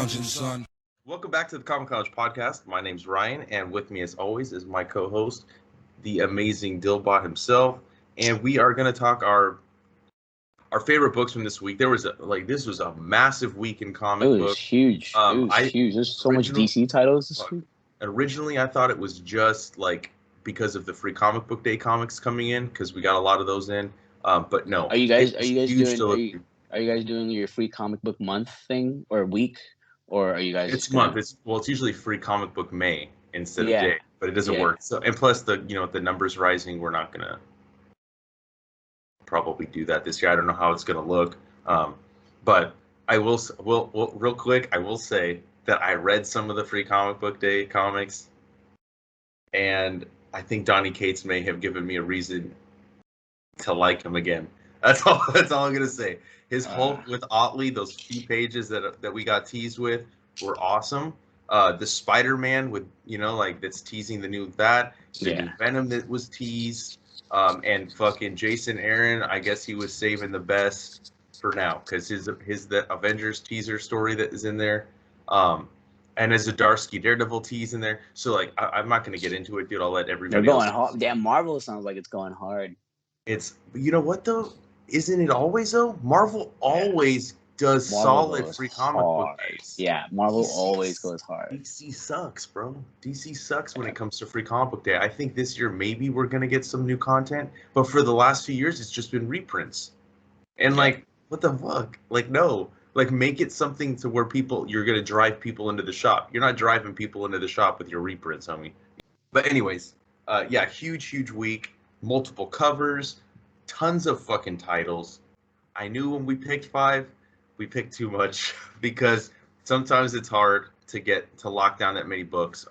lounging, son. Welcome back to the Comic College Podcast. My name's Ryan, and with me, as always, is my co-host, the amazing Dillbot himself. And we are going to talk our favorite books from this week. There was this was a massive week in comic books. It was huge. It was huge. There's so much DC titles this week. Originally, I thought it was just because of the free comic book day comics coming in, because we got a lot of those in. But no. Are you guys doing your free comic book month thing or week, or are you guys? It's month. It's usually free comic book May instead of day, but it doesn't work. So, and plus the numbers rising, we're not gonna probably do that this year. I don't know how it's gonna look, but I will real quick. I will say that I read some of the free comic book day comics, and I think Donny Cates may have given me a reason to like him again. That's all I'm gonna say. His Hulk with Otley, those few pages that we got teased with were awesome. The Spider-Man with that's teasing the new new Venom that was teased, and fucking Jason Aaron. I guess he was saving the best for now because the Avengers teaser story that is in there, and as a Zdarsky Daredevil tease in there. So I'm not gonna get into it, dude. I'll let everybody. They're going hard. Damn, Marvel sounds like it's going hard. It's what though. Isn't it always though? Marvel always does solid free comic book days. Yeah, Marvel always goes hard. DC sucks, bro. DC sucks when it comes to free comic book day. I think this year maybe we're gonna get some new content, but for the last few years it's just been reprints. And what the fuck? No. Make it something to where you're gonna drive people into the shop. You're not driving people into the shop with your reprints, homie. But anyways, huge week, multiple covers. Tons of fucking titles. I knew when we picked 5, we picked too much because sometimes it's hard to lock down that many books.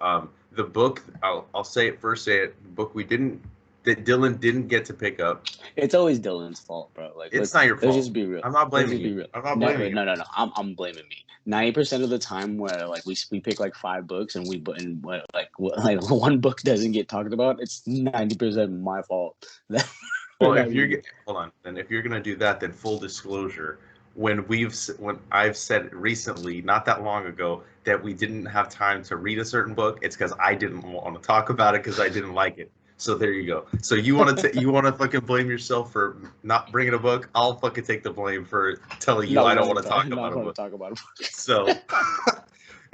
The book, I'll say it first. The book that Dylan didn't get to pick up. It's always Dylan's fault, bro. It's not your fault. Let's just be real. I'm not blaming you. I'm not blaming you. No. I'm blaming me. 90% of the time, where we pick 5 books and one book doesn't get talked about, it's 90% my fault. Well, if you're gonna do that, then full disclosure, when I've said recently, not that long ago, that we didn't have time to read a certain book, it's because I didn't want to talk about it because I didn't like it. So there you go. So you want to fucking blame yourself for not bringing a book? I'll fucking take the blame for telling you I don't want to talk about a book. So,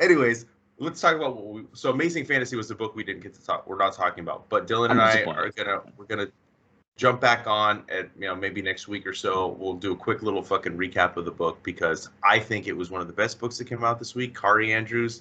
anyways, let's talk about so Amazing Fantasy was the book we didn't get to talk. We're not talking about, but Dylan and I we're gonna jump back on at maybe next week or so. We'll do a quick little fucking recap of the book because I think it was one of the best books that came out this week. Kari Andrews,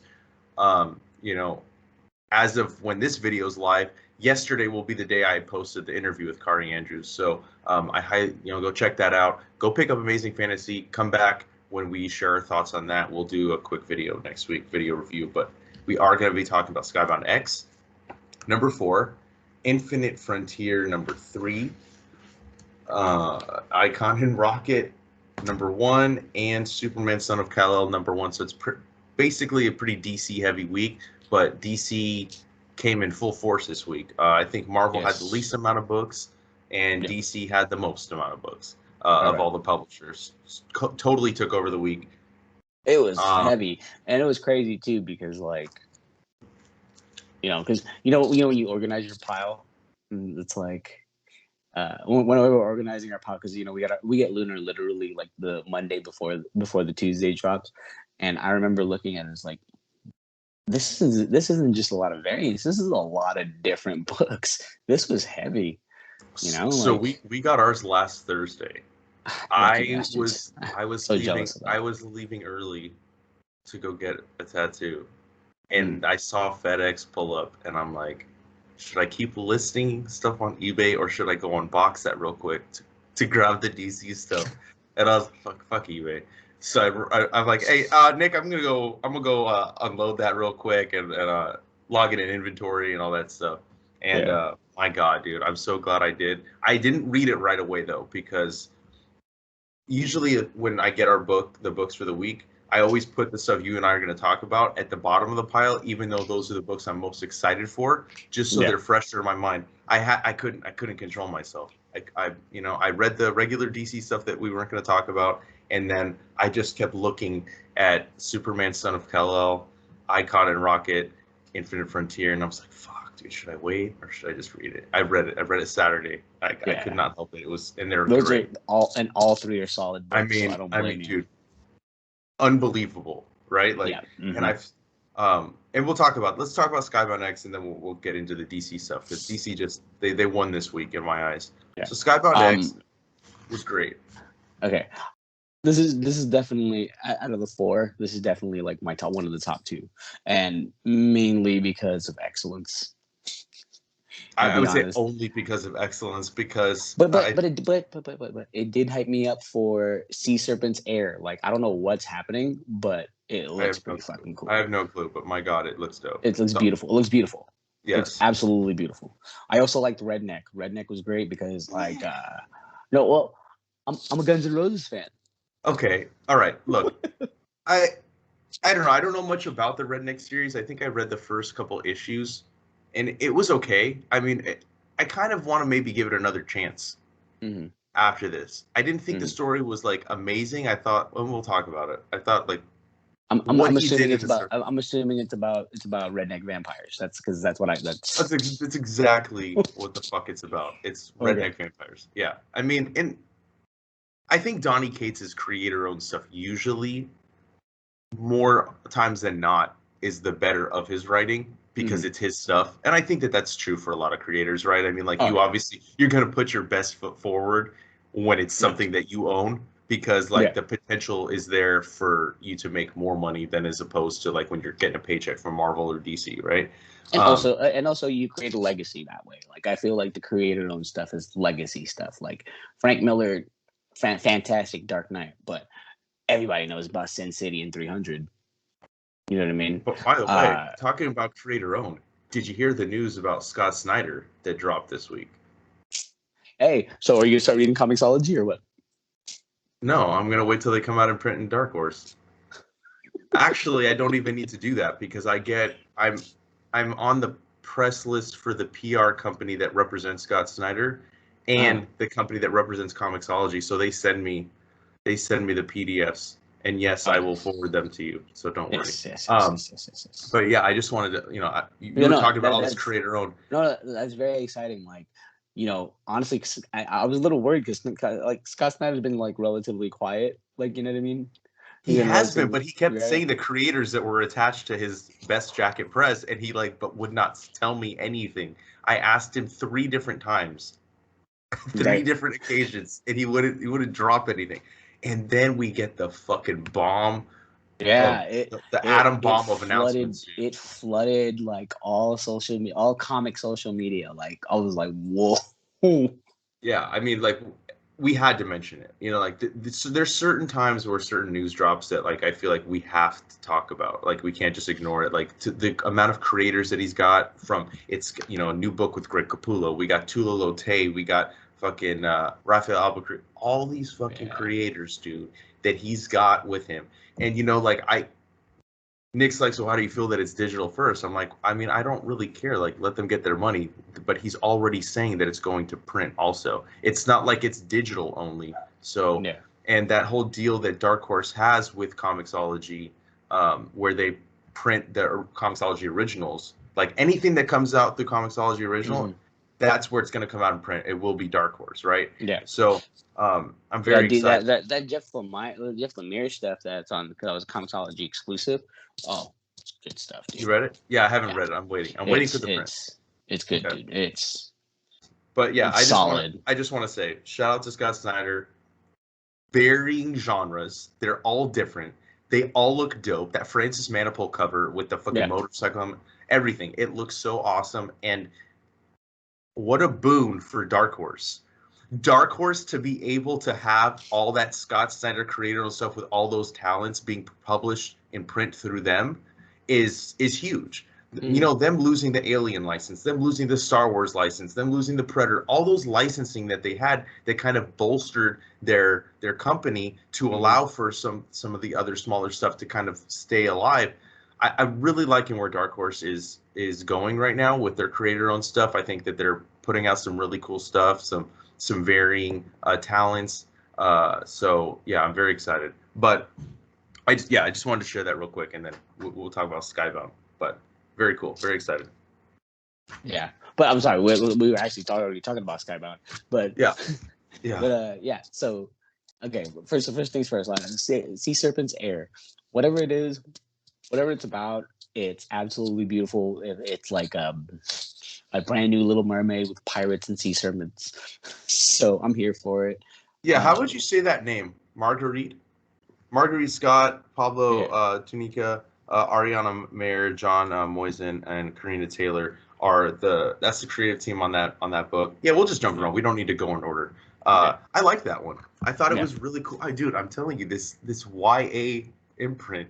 as of when this video's live, yesterday will be the day I posted the interview with Kari Andrews. So I highly, go check that out. Go pick up Amazing Fantasy. Come back when we share our thoughts on that. We'll do a quick video next week, video review. But we are going to be talking about Skybound X, number 4. Infinite Frontier, number 3, Icon and Rocket, number 1, and Superman Son of Kal-El, number 1. So it's basically a pretty DC heavy week, but DC came in full force this week. I think Marvel had the least amount of books, and DC had the most amount of books of all the publishers. Totally took over the week. It was heavy, and it was crazy too because because when you organize your pile, it's when we were organizing our pile, because we get Lunar literally the Monday before the Tuesday drops, and I remember looking at it as this isn't just a lot of variants. This is a lot of different books. This was heavy, So we got ours last Thursday. I was so leaving early to go get a tattoo. And I saw FedEx pull up, and I'm like, should I keep listing stuff on eBay, or should I go unbox that real quick to grab the DC stuff? And I was fuck eBay. So I'm like, hey, Nick, I'm gonna go unload that real quick and log it in inventory and all that stuff. And my God, dude, I'm so glad I did. I didn't read it right away though, because usually when I get the books for the week, I always put the stuff you and I are going to talk about at the bottom of the pile, even though those are the books I'm most excited for, just so they're fresher in my mind. I couldn't control myself. I read the regular DC stuff that we weren't going to talk about, and then I just kept looking at Superman, Son of Kal-El, Icon and Rocket, Infinite Frontier, and I was like, fuck, dude, should I wait or should I just read it? I read it Saturday. I could not help it. It was, and they're those great. are all three are solid books. So I don't blame you. Dude, unbelievable, right? Like, and I've, and let's talk about Skybound X, and then we'll get into the DC stuff, because DC just they won this week in my eyes. Yeah. So Skybound X was great. Okay, this is definitely, out of the four, this is definitely like my top, one of the top two, and mainly because of excellence. I would say only because of excellence, because but it did hype me up for Sea Serpent's Air. Like, I don't know what's happening, but it looks pretty fucking cool. I have no clue, but my god, it looks dope. It looks beautiful. It looks beautiful. Yes, it's absolutely beautiful. I also liked Redneck. Redneck was great because, like, no, well, I'm a Guns N' Roses fan. Okay, all right. Look, I don't know. I don't know much about the Redneck series. I think I read the first couple issues, and it was okay. I mean, I kind of want to maybe give it another chance after this. I didn't think the story was like amazing. I thought, and we'll talk about it. I thought, like, I'm assuming it's about redneck vampires. That's because that's what that's exactly what the fuck it's about. It's redneck vampires. Yeah, I mean, and I think Donny Cates' creator-owned stuff usually, more times than not, is the better of his writing, because it's his stuff. And I think that that's true for a lot of creators, right? I mean, like, you're going to put your best foot forward when it's something that you own, because, like, the potential is there for you to make more money than as opposed to, like, when you're getting a paycheck from Marvel or DC, right? And also you create a legacy that way. Like, I feel like the creator-owned stuff is legacy stuff. Like, Frank Miller, fantastic Dark Knight, but everybody knows about Sin City and 300. You know what I mean? But by the way, talking about creator-owned, did you hear the news about Scott Snyder that dropped this week? Hey, so are you going to start reading Comixology or what? No, I'm going to wait till they come out in print in Dark Horse. Actually, I don't even need to do that, because I'm on the press list for the PR company that represents Scott Snyder and the company that represents Comixology. So they send me the PDFs, and yes, I will forward them to you. So don't worry. Yes. But yeah, I just wanted to, you were talking about all this creator-owned. No, that's very exciting. Like, honestly, I was a little worried because, like, Scott Snyder's been, like, relatively quiet. Like, you know what I mean? He has been, but he kept saying the creators that were attached to his Best Jacket press, and he, like, but would not tell me anything. I asked him 3 different times, 3 different occasions, and he wouldn't drop anything. And then we get the fucking bomb. Yeah, the atom bomb of announcements. It flooded, like, all social media, all comic social media. Like, I was like, whoa. Yeah, I mean, like, we had to mention it. Like, there's certain times where certain news drops that, like, I feel like we have to talk about. Like, we can't just ignore it. Like, the amount of creators that he's got from, it's, a new book with Greg Capullo. We got Tula Lotay. We got fucking Raphael Albuquerque. All these fucking creators, dude, that he's got with him. And, Nick's like, so how do you feel that it's digital first? I'm like, I mean, I don't really care. Like, let them get their money. But he's already saying that it's going to print also. It's not like it's digital only. So, and that whole deal that Dark Horse has with Comixology, where they print their Comixology originals, like anything that comes out through Comixology original, that's where it's going to come out in print. It will be Dark Horse, right? Yeah. So I'm very excited. That Jeff Lemire stuff that's on, because I was Comixology exclusive. Oh, it's good stuff, dude. You read it? Yeah, I haven't read it. I'm waiting. I'm waiting for the print. It's good, dude. But yeah, I just want to say, shout out to Scott Snyder. Varying genres. They're all different. They all look dope. That Francis Manipul cover with the fucking motorcycle, everything. It looks so awesome. And what a boon for Dark Horse. Dark Horse to be able to have all that Scott Snyder creator stuff with all those talents being published in print through them is huge. Them losing the Alien license, them losing the Star Wars license, them losing the Predator, all those licensing that they had that kind of bolstered their company to allow for some of the other smaller stuff to kind of stay alive. I'm really liking where Dark Horse is going right now with their creator-owned stuff. I think that they're putting out some really cool stuff, some some varying talents. So yeah, I'm very excited. But I just wanted to share that real quick, and then we'll talk about Skybound. But very cool, very excited. Yeah, but I'm sorry, we were actually already talking about Skybound, but yeah. But yeah. So okay, first things first. Like Sea Serpent's Air, whatever it is, whatever it's about, it's absolutely beautiful. It's like a brand new Little Mermaid with pirates and sea serpents. So I'm here for it. Yeah, how would you say that name? Marguerite Scott, Pablo Tunica, Ariana Mayer, John Moisen, and Karina Taylor are that's the creative team on that book. Yeah, we'll just jump around. We don't need to go in order. I like that one. I thought it was really cool. Dude, I'm telling you, this YA imprint,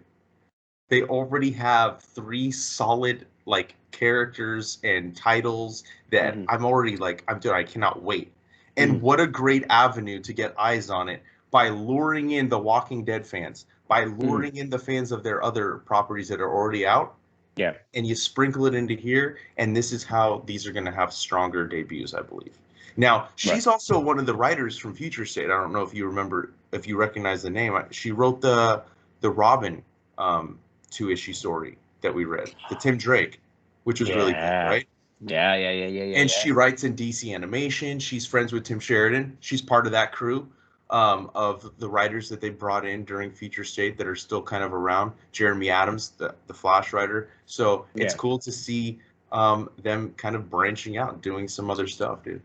they already have 3 solid like characters and titles that I'm already like, I cannot wait. And what a great avenue to get eyes on it by luring in the Walking Dead fans, by luring in the fans of their other properties that are already out. Yeah. And you sprinkle it into here, and this is how these are going to have stronger debuts, I believe. Now, she's also one of the writers from Future State. I don't know if you remember, if you recognize the name. She wrote the Robin 2-issue story that we read, the Tim Drake, which was really cool, right? Yeah. And she writes in DC Animation. She's friends with Tim Sheridan. She's part of that crew of the writers that they brought in during Future State that are still kind of around. Jeremy Adams, the Flash writer. So it's cool to see them kind of branching out, doing some other stuff, dude.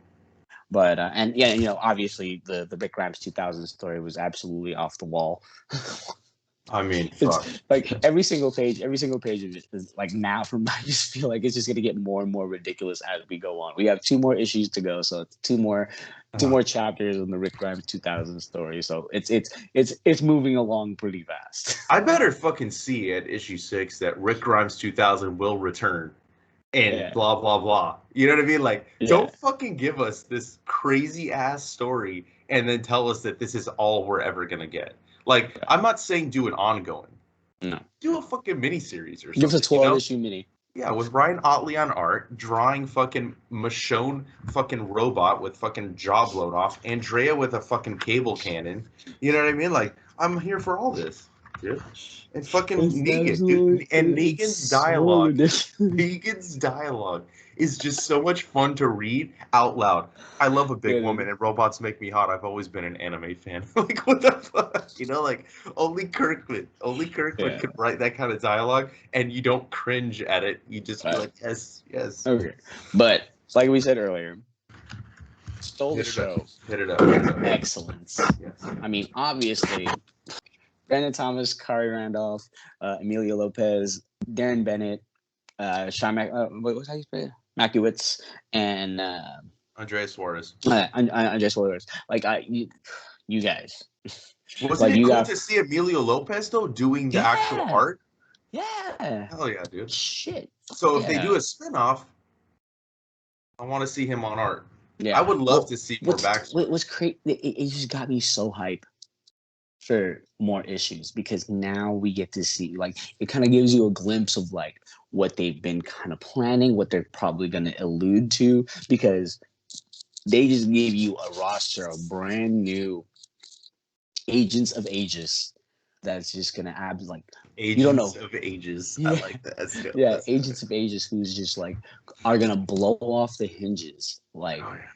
But and yeah, obviously the Rick Grimes 2000 story was absolutely off the wall. I mean, fuck. It's like every single page of it is like now I just feel like it's just gonna get more and more ridiculous as we go on. We have 2 more issues to go, so it's 2 more chapters in the Rick Grimes 2000 story. So it's moving along pretty fast. I better fucking see at issue 6 that Rick Grimes 2000 will return. And blah blah blah. You know what I mean? Like, don't fucking give us this crazy ass story and then tell us that this is all we're ever gonna get. Like, I'm not saying do an ongoing. No. Do a fucking miniseries or something. Give us a 12-issue mini. Yeah, with Ryan Otley on art, drawing fucking Michonne fucking robot with fucking jaw blown off, Andrea with a fucking cable cannon. You know what I mean? Like, I'm here for all this, dude. And fucking Negan, dude. And Negan's dialogue. Negan's dialogue is just so much fun to read out loud. I love a big woman, and robots make me hot. I've always been an anime fan. Like, what the fuck? You know, like, only Kirkman could write that kind of dialogue, and you don't cringe at it. You just feel like, yes. Okay. But, like we said earlier, stole the show. Hit it up. Excellence. Yes. I mean, obviously, Brandon Thomas, Kari Randolph, Emilio Lopez, Darren Bennett, Sean what's how you say it? Makiewicz, and Andres Suarez. Andres Suarez. Like you guys. Wasn't it cool to see Emilio Lopez though doing the actual art? Yeah. Hell yeah, dude. Shit. So if they do a spinoff, I want to see him on art. Yeah. I would love to see more backstory. What's crazy? It just got me so hyped for more issues because now we get to see, like, it kind of gives you a glimpse of like what they've been kind of planning, what they're probably going to allude to, because they just gave you a roster of brand new Agents of Aegis that's just going to add like Agents of Aegis. I like that. That's Agents of Aegis who's just like are going to blow off the hinges, like. Oh, yeah.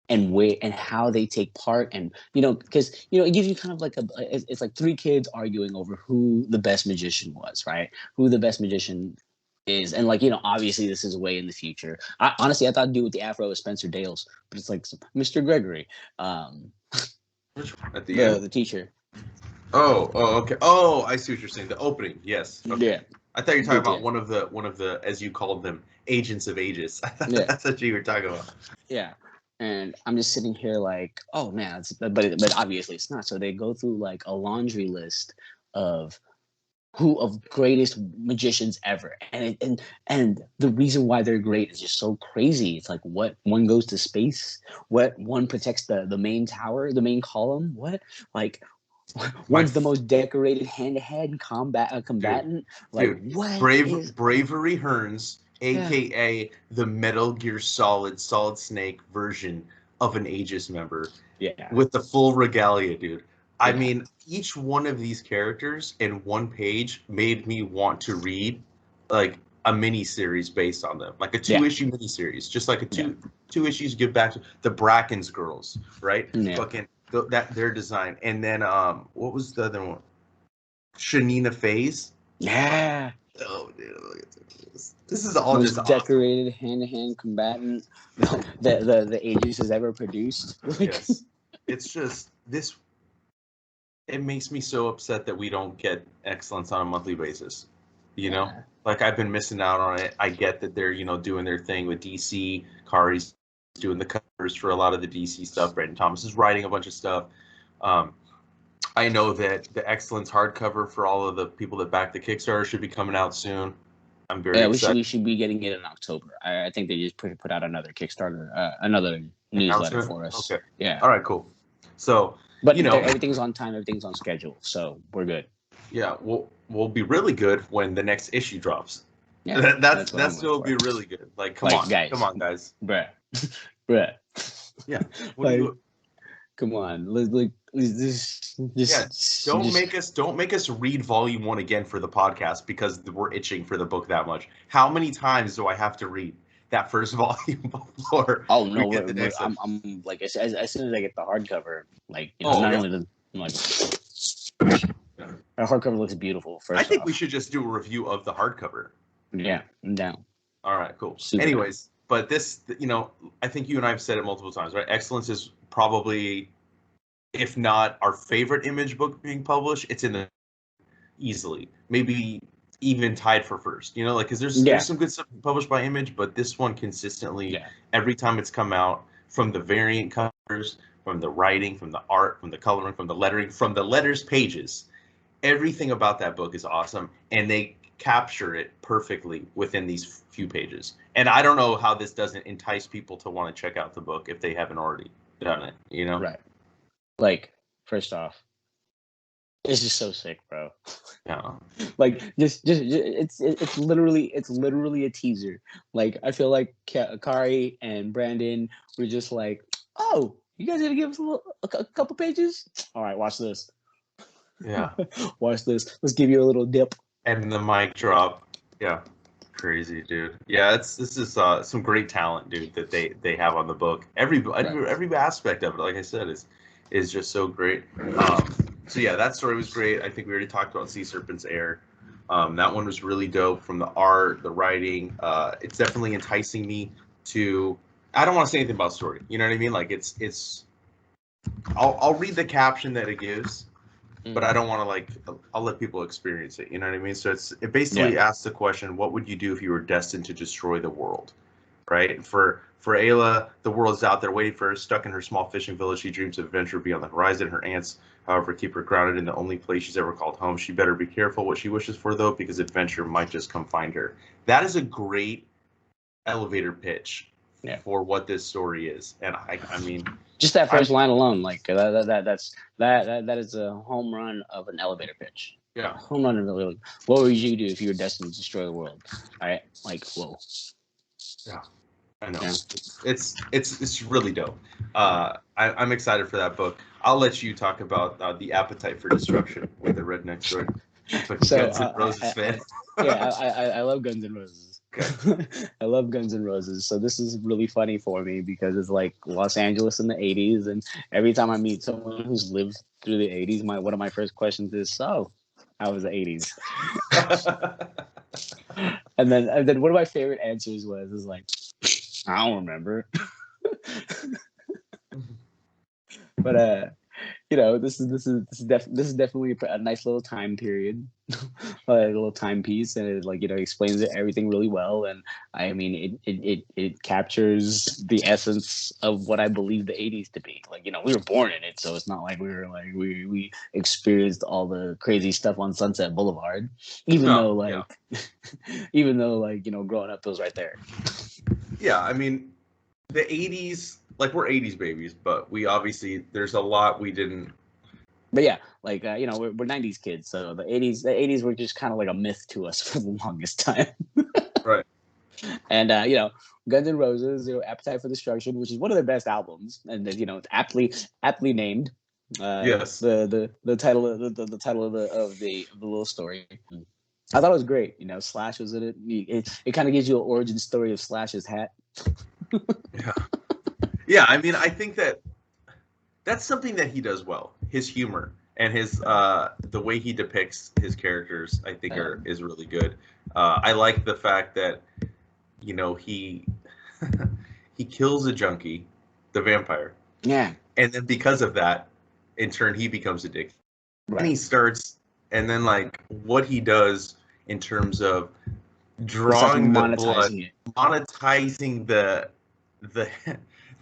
And how they take part, and because it gives you kind of like it's like 3 kids arguing over who the best magician was, right? Who the best magician is, and like obviously this is way in the future. Honestly, I thought to do with the afro was Spencer Dales, but it's like Mr. Gregory, at the end, the teacher. Oh, okay. Oh, I see what you're saying. The opening, yes. Okay. Yeah. I thought you were talking about one of the as you called them, Agents of Aegis. That's what you were talking about. Yeah. And I'm just sitting here like, oh man, but obviously it's not. So they go through like a laundry list of greatest magicians ever, and the reason why they're great is just so crazy. It's like, what, one goes to space, what one protects the main tower, the main column, what, like, one's the most decorated hand-to-hand combatant. Dude, what? Bravery Hearns, aka the Metal Gear Solid Snake version of an Aegis member Yeah. with the full regalia, dude. I Yeah. mean, each one of these characters in one page made me want to read like a mini series based on them, like a 2-issue mini series, just like a two issues. Give back to the Bracken's girls, right? Yeah. Fucking that their design, and then what was the other one? Shanina Faze. Yeah. Oh, dude, look at this. This is all Most just decorated hand-to-hand combatant the Aegis has ever produced. Like, yes, it's just this. It makes me so upset that we don't get excellence on a monthly basis. You know, like I've been missing out on it. I get that they're doing their thing with DC. Kari's doing the covers for a lot of the DC stuff. Brandon Thomas is writing a bunch of stuff. I know that the excellence hardcover for all of the people that back the Kickstarter should be coming out soon. I'm very excited. we should be getting it in October. I think they just put out another Kickstarter, another newsletter for us. Okay. Yeah. All right. Cool. So, but everything's on time. Everything's on schedule. So we're good. Yeah, we'll be really good when the next issue drops. Yeah, that's will be really good. Like, come on, guys, bruh. Yeah, come on, don't make us read volume 1 again for the podcast because we're itching for the book that much. How many times do I have to read that first volume before? Oh no, I'm like as soon as I get the hardcover, like not only the like. Our hardcover looks beautiful. I think we should just do a review of the hardcover. Yeah, I'm down. All right, cool. Super. Anyways, but this, I think you and I have said it multiple times, right? Excellence is probably, if not our favorite Image book being published, it's in the easily, maybe even tied for first. Because there's some good stuff published by Image, but this one consistently, every time it's come out, from the variant covers, from the writing, from the art, from the coloring, from the lettering, from the letters pages. Everything about that book is awesome, and they capture it perfectly within these few pages. And I don't know how this doesn't entice people to want to check out the book if they haven't already done it, Right. Like, first off, it's just so sick, bro. Yeah. Like, just it's literally a teaser. Like, I feel like Kari and Brandon were just like, oh, you guys gonna give us a couple pages? All right, watch this. Yeah. Watch this. Let's give you a little dip. And the mic drop. Yeah. Crazy, dude. Yeah, this is some great talent, dude, that they have on the book. Every aspect of it, like I said, is just so great. So yeah, that story was great. I think we already talked about Sea Serpent's Heir. That one was really dope from the art, the writing. It's definitely enticing me to. I don't want to say anything about story. You know what I mean? Like it's. I'll read the caption that it gives. But I don't want to I'll let people experience it. You know what I mean? So it basically asks the question, what would you do if you were destined to destroy the world? Right? For Ayla, the world's out there waiting for her, stuck in her small fishing village. She dreams of adventure beyond the horizon. Her aunts, however, keep her grounded in the only place she's ever called home. She better be careful what she wishes for, though, because adventure might just come find her. That is a great elevator pitch for what this story is. And I mean, just that first line alone, like that is a home run of an elevator pitch. Yeah, home run of a. What would you do if you were destined to destroy the world? All right, like whoa. Yeah, I know. Yeah. It's really dope. I'm excited for that book. I'll let you talk about the Appetite for Destruction with the Redneck Story. So, Guns N' Roses fan. I love Guns N' Roses. Okay. I love Guns N' Roses. So this is really funny for me because it's like Los Angeles in the 80s. And every time I meet someone who's lived through the 80s, one of my first questions is, so how was the 80s? and then one of my favorite answers was like, I don't remember. But this is definitely a nice little time period, a little timepiece, and it explains everything really well. And I mean, it captures the essence of what I believe the 80s to be. Like, we were born in it, so it's not like we were like we experienced all the crazy stuff on Sunset Boulevard, even though growing up it was right there. Yeah, I mean, the 80s. Like, we're 80s babies, but we obviously, there's a lot we didn't. But yeah, we're 90s kids, so the 80s were just kind of like a myth to us for the longest time. Right. And Guns N' Roses, Appetite for Destruction, which is one of their best albums, and it's aptly named. Yes. The title of the title of the little story. I thought it was great. Slash was in it. It kind of gives you an origin story of Slash's hat. Yeah. Yeah, I mean, I think that's something that he does well. His humor and his the way he depicts his characters, I think, is really good. I like the fact that he he kills a junkie, the vampire. Yeah. And then because of that, in turn, he becomes addicted. Right. And he starts, and then like what he does in terms of drawing the blood, monetizing the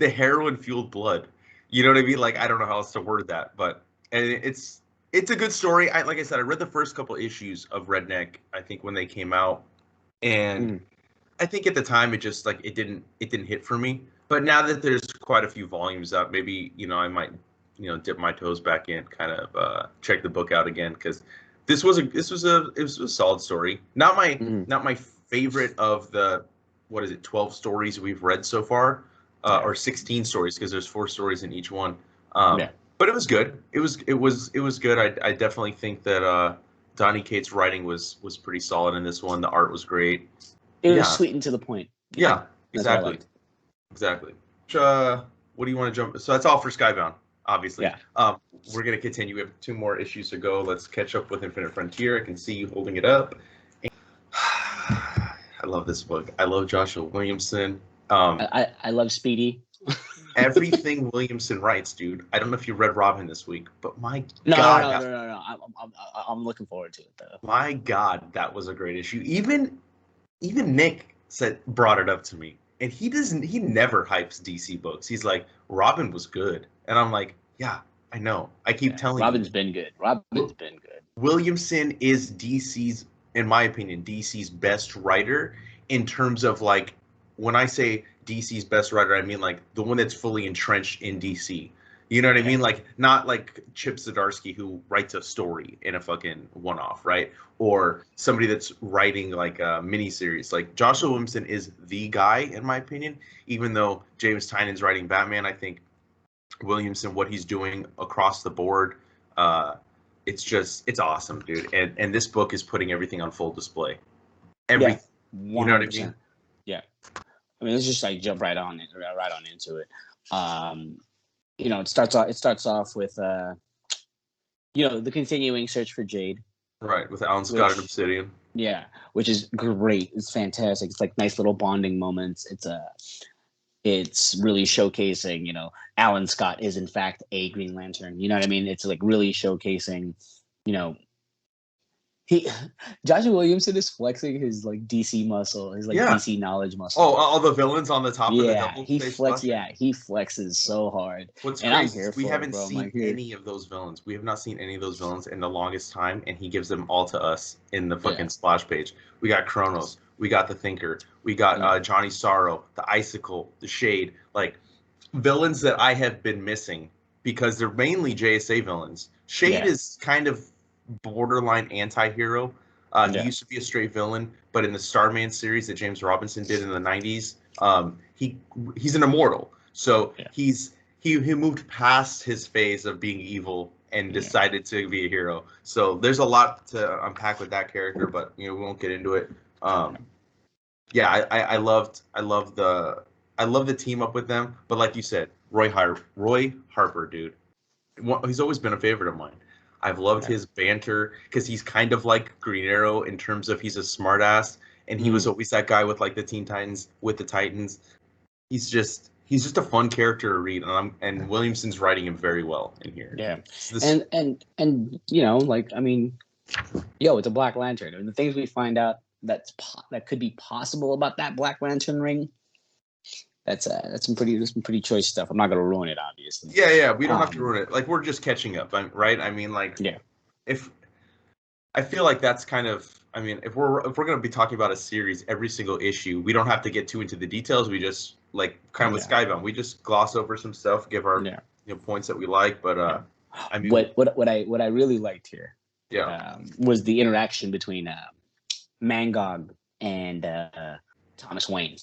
heroin fueled blood. You know what I mean? Like, I don't know how else to word that, but it's a good story. Like I said, I read the first couple issues of Redneck, I think, when they came out, and I think at the time it just like it didn't hit for me. But now that there's quite a few volumes out, maybe I might dip my toes back in, kind of check the book out again, because it was a solid story. Not my favorite of the 12 stories we've read so far. Or 16 stories, because there's 4 stories in each one. But it was good. It was good. I definitely think that Donny Cates' writing was pretty solid in this one. The art was great. It was sweet and to the point. Yeah, exactly. Exactly. What do you want to jump? So that's all for Skybound, obviously. Yeah. We're gonna continue. We have 2 more issues to go. Let's catch up with Infinite Frontier. I can see you holding it up. I love this book. I love Joshua Williamson. I love Speedy. Everything Williamson writes, dude. I don't know if you read Robin this week, but my God. No. I'm looking forward to it, though. My God, that was a great issue. Even Nick brought it up to me, and he never hypes DC books. He's like, Robin was good, and I'm like, yeah, I know. I keep telling Robin's you. been good. Robin's been good. Williamson is DC's, in my opinion, DC's best writer in terms of like. When I say DC's best writer, I mean like the one that's fully entrenched in DC. You know what I mean? Like not like Chip Zdarsky, who writes a story in a fucking one-off, right? Or somebody that's writing like a miniseries. Like Joshua Williamson is the guy, in my opinion. Even though James Tynion's writing Batman, I think Williamson, what he's doing across the board, it's awesome, dude. And this book is putting everything on full display. You know what I mean? Yeah. I mean, let's just like jump right on into it. It starts off with the continuing search for Jade. Right, with Alan Scott and Obsidian. Yeah, which is great. It's fantastic. It's like nice little bonding moments. It's really showcasing, Alan Scott is in fact a Green Lantern. You know what I mean? It's like really showcasing, Joshua Williamson is flexing his like DC muscle, his DC knowledge muscle. Oh, all the villains on the top of the double he flexes so hard. What's crazy is we haven't seen any of those villains. We have not seen any of those villains in the longest time, and he gives them all to us in the fucking splash page. We got Kronos, we got the Thinker, we got Johnny Sorrow, the Icicle, the Shade, like villains that I have been missing because they're mainly JSA villains. Shade is kind of borderline anti-hero. He used to be a straight villain, but in the Starman series that James Robinson did in the 90s, he's an immortal. So he moved past his phase of being evil and decided to be a hero. So there's a lot to unpack with that character, but we won't get into it. I love the team up with them, but like you said, Roy Harper, dude, he's always been a favorite of mine. I've loved his banter because he's kind of like Green Arrow in terms of he's a smartass, and he was always that guy with like the Teen Titans with the Titans. He's just a fun character to read, and Williamson's writing him very well in here. Yeah, and it's a Black Lantern, and the things we find out that could be possible about that Black Lantern ring. That's some pretty choice stuff. I'm not gonna ruin it, obviously. Yeah, we don't have to ruin it. Like we're just catching up, right? I mean, like, if I feel like that's kind of, I mean, if we're gonna be talking about a series every single issue, we don't have to get too into the details. We just like kind of with Skybound, we just gloss over some stuff, give our points that we like. But I mean, what I really liked here, was the interaction between Mangog and Thomas Wayne.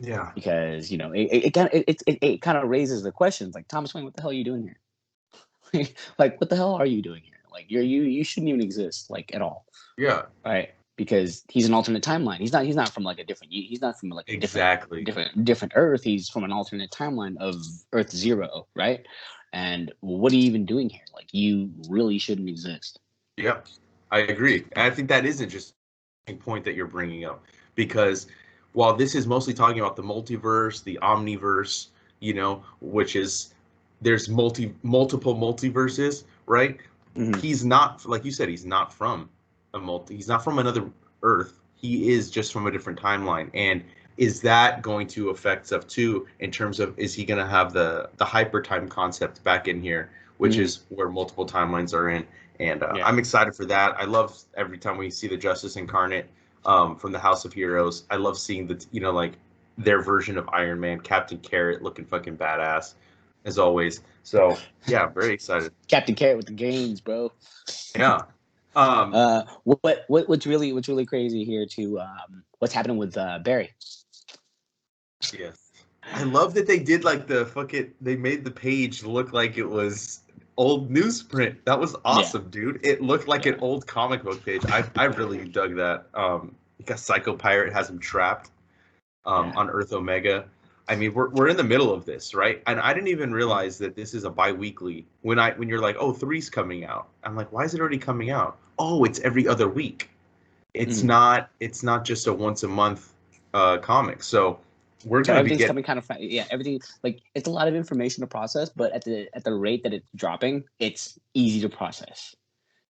Yeah. Because it kind of raises the questions like, Thomas Wayne, what the hell are you doing here? Like, what the hell are you doing here? Like, you shouldn't even exist, like, at all. Yeah. Right? Because he's an alternate timeline. He's not from like a different. He's not from like a Exactly. different Earth. He's from an alternate timeline of Earth 0, right? And what are you even doing here? Like, you really shouldn't exist. Yep, I agree. And I think that is an interesting point that you're bringing up, because while this is mostly talking about the multiverse, the omniverse, which is there's multiple multiverses, right? Mm-hmm. He's not, like you said, he's not from he's not from another Earth. He is just from a different timeline. And is that going to affect stuff too, in terms of, is he going to have the hyper time concept back in here, which is where multiple timelines are in? And I'm excited for that. I love every time we see the Justice Incarnate from the House of Heroes. I love seeing like their version of Iron Man, Captain Carrot, looking fucking badass as always. So yeah, very excited. Captain Carrot with the gains, bro. Yeah. What's really crazy here too? What's happening with Barry? Yes, I love that they did like they made the page look like it was old newsprint. That was awesome, dude. It looked like an old comic book page. I really dug that. Because Psycho Pirate has him trapped on Earth Omega. I mean, we're in the middle of this, right? And I didn't even realize that this is a bi-weekly. When you're like, oh, 3's coming out. I'm like, why is it already coming out? Oh, it's every other week. It's not just a once a month comic. So we're going to be coming kind of everything, like, it's a lot of information to process, but at the rate that it's dropping, it's easy to process.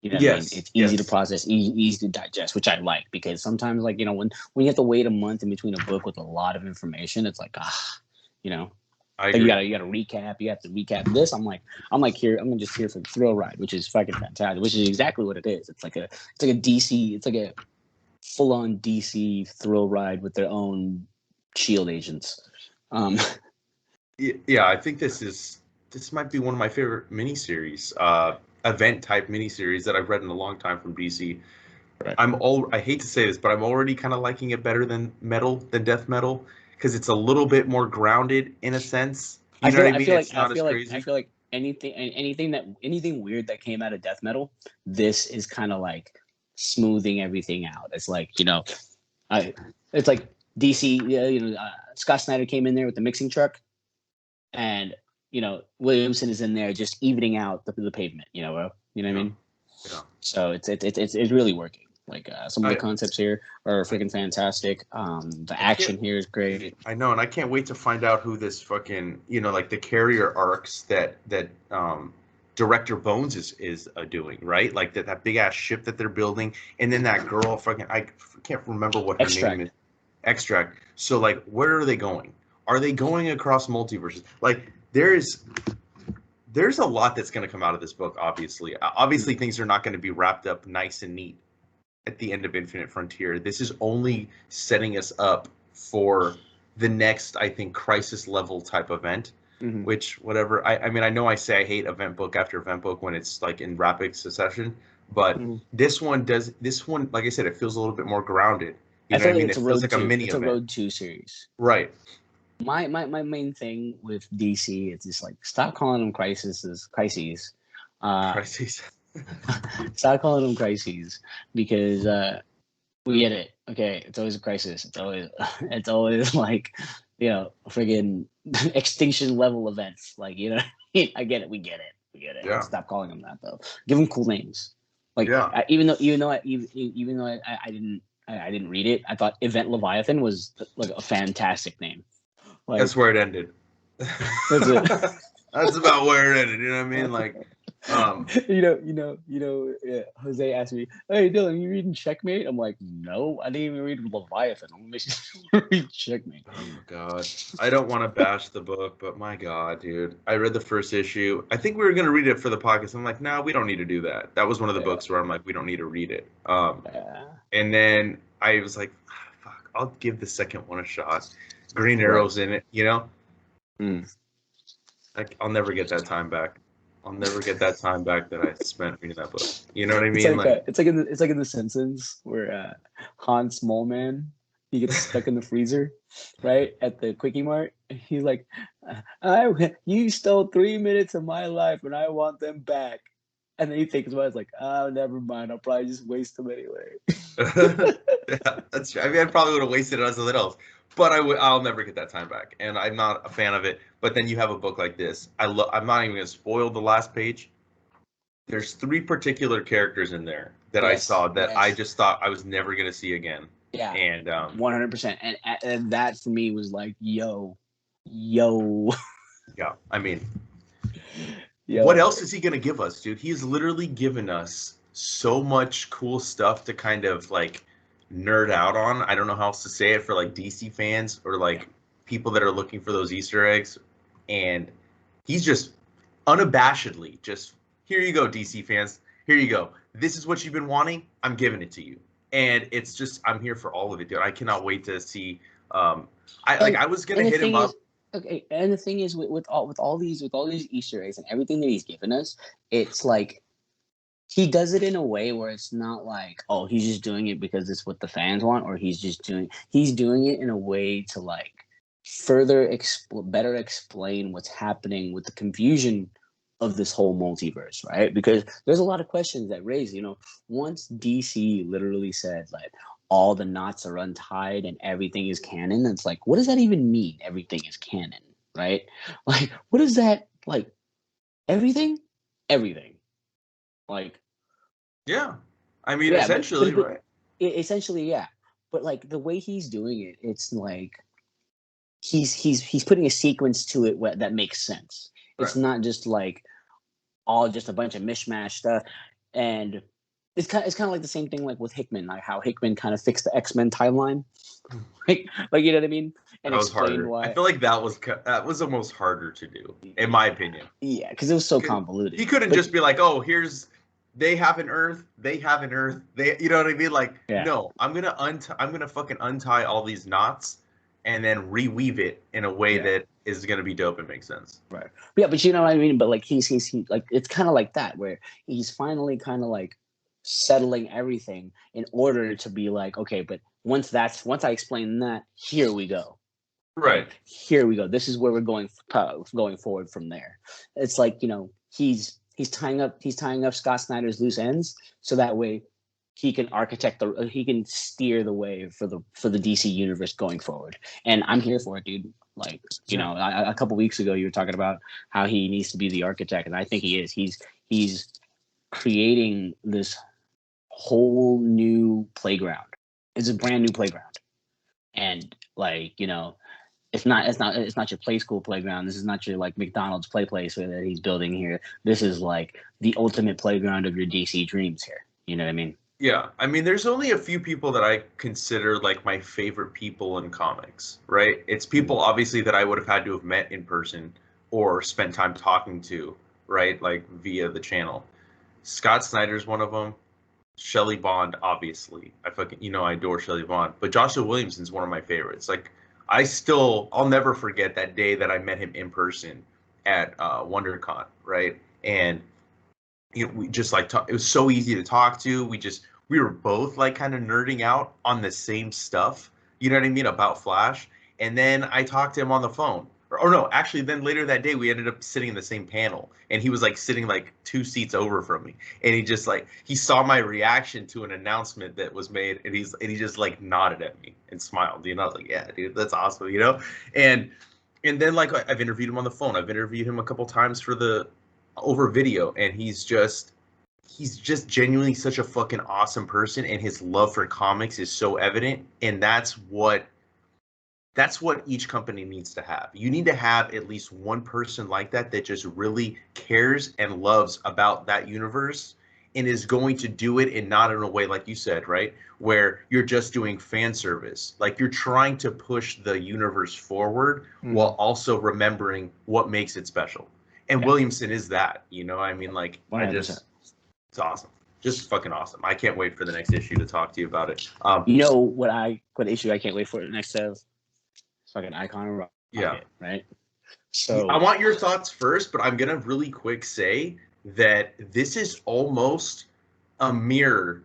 You know what I mean? It's easy to process, easy to digest, which I like, because sometimes, like, when you have to wait a month in between a book with a lot of information, it's like, like you gotta recap. You have to recap this. I'm here. I'm just here for the thrill ride, which is fucking fantastic. Which is exactly what it is. It's like a DC. It's like a full on DC thrill ride with their own Shield agents. Yeah, I think this might be one of my favorite miniseries, event type miniseries that I've read in a long time from DC. Right. I hate to say this, but I'm already kind of liking it better than Death Metal, because it's a little bit more grounded in a sense. You know what I mean? It's not as crazy. I feel like anything weird that came out of Death Metal, this is kind of like smoothing everything out. It's like, it's like DC. Scott Snyder came in there with the mixing truck, and Williamson is in there just evening out the pavement. You know what I mean? Yeah. So it's really working. Like, some of the concepts here are freaking fantastic. The action here is great. I know, and I can't wait to find out who this fucking like the carrier arcs that Director Bones is doing, right? Like that big ass ship that they're building, and then that girl I can't remember what her name is. Extract. So like, where are they going? Are they going across multiverses? Like, there's a lot that's going to come out of this book. Obviously, things are not going to be wrapped up nice and neat at the end of Infinite Frontier. This is only setting us up for the next, I think, crisis level type event. Which, whatever. I mean, I know I say I hate event book after event book when it's like in rapid succession, but this one, like I said, it feels a little bit more grounded. You know what I mean? It feels like a mini event. It's a Road 2 series. Right. My main thing with DC is just like, stop calling them crises. Crises. Stop calling them crises, because we get it. Okay, it's always a crisis. It's always like, friggin' extinction level events. Like, I get it. We get it. Yeah. Stop calling them that, though. Give them cool names. Like, even though I didn't read it, I thought Event Leviathan was like a fantastic name. Like, that's where it ended. That's it. That's about where it ended. You know what I mean? Like, Jose asked me, "Hey, Dylan, you reading Checkmate?" I'm like, "No, I didn't even read Leviathan. I'm gonna make you read Checkmate." Oh my god, I don't want to bash the book, but my god, dude, I read the first issue. I think we were gonna read it for the podcast. I'm like, no, we don't need to do that. That was one of the books where I'm like, we don't need to read it. And then I was like, fuck, I'll give the second one a shot. Green Arrow's in it, I'll never get that time back. I'll never get that time back that I spent reading that book. You know what I mean? It's like in The Simpsons, where Hans Moleman he gets stuck in the freezer, right at the Quickie Mart. He's like, you stole 3 minutes of my life, and I want them back. And then he thinks about it, it's like, oh, never mind. I'll probably just waste them anyway. Yeah, that's true. I mean, I probably would have wasted it on something else, but I'll never get that time back, and I'm not a fan of it. But then you have a book like this. I'm not even gonna spoil the last page. There's 3 particular characters in there that I saw that I just thought I was never gonna see again. Yeah, and 100%. And that for me was like, yo. Yeah, I mean, what else is he gonna give us, dude? He's literally given us so much cool stuff to kind of like nerd out on. I don't know how else to say it for like DC fans or like people that are looking for those Easter eggs. And he's just unabashedly just, here you go, DC fans. Here you go. This is what you've been wanting. I'm giving it to you. And it's just, I'm here for all of it, dude. I cannot wait to see. I was gonna hit him up. Okay, and the thing is, with all these Easter eggs and everything that he's given us, it's like he does it in a way where it's not like, oh, he's just doing it because it's what the fans want, or he's doing it in a way to like further better explain what's happening with the confusion of this whole multiverse, right? Because there's a lot of questions that raise, once DC literally said like all the knots are untied and everything is canon, it's like, what does that even mean? Everything is canon, right? Like, what is that? Like, everything? Like, yeah, I mean, essentially, right? Essentially, yeah. But like the way he's doing it, it's like he's putting a sequence to it that makes sense. It's not just like all just a bunch of mishmash stuff. And it's kind of like the same thing like with Hickman, like how Hickman kind of fixed the X-Men timeline, like you know what I mean, and that was harder. Why. I feel like that was almost harder to do, in my opinion. Yeah, because it was so convoluted. He couldn't just be like, oh, they have an Earth, you know what I mean? Like, no, I'm gonna fucking untie all these knots and then reweave it in a way that is gonna be dope and make sense. Right. Yeah, but you know what I mean? But like he like, it's kind of like that where he's finally kind of like settling everything in order to be like, okay, but once I explain that, here we go. Right. Here we go. This is where we're going forward from there. It's like, he's tying up Scott Snyder's loose ends so that way he can he can steer the way for the DC universe going forward. And I'm here for it, dude. Like, a couple weeks ago you were talking about how he needs to be the architect, and I think he is. He's creating this whole new playground. It's a brand new playground. And like, it's not your play school playground. This is not your like McDonald's play place that he's building here. This is like the ultimate playground of your DC dreams here. You know what I mean? Yeah. I mean, there's only a few people that I consider like my favorite people in comics, right? It's people obviously that I would have had to have met in person or spent time talking to, right? Like via the channel. Scott Snyder's one of them. Shelley Bond, obviously. I adore Shelley Bond. But Joshua Williamson's one of my favorites. Like, I'll never forget that day that I met him in person at WonderCon, right? And we just like it was so easy to talk to. We were both like kind of nerding out on the same stuff, you know what I mean, about Flash. And then I talked to him on the phone. Or no, actually, then later that day we ended up sitting in the same panel, and he was like sitting like 2 seats over from me, and he saw my reaction to an announcement that was made, and he just like nodded at me and smiled. I was like, yeah, dude, that's awesome, And then like I've interviewed him on the phone. I've interviewed him a couple times over video, and he's just genuinely such a fucking awesome person, and his love for comics is so evident, and that's what each company needs to have. You need to have at least one person like that just really cares and loves about that universe and is going to do it, and not in a way like you said, right, where you're just doing fan service. Like, you're trying to push the universe forward while also remembering what makes it special. And Williamson is that, I mean, like, 100%. It's awesome. Just fucking awesome. I can't wait for the next issue to talk to you about it. What issue I can't wait for the next fucking Icon of Rocket, right? So I want your thoughts first, but I'm gonna really quick say that this is almost a mirror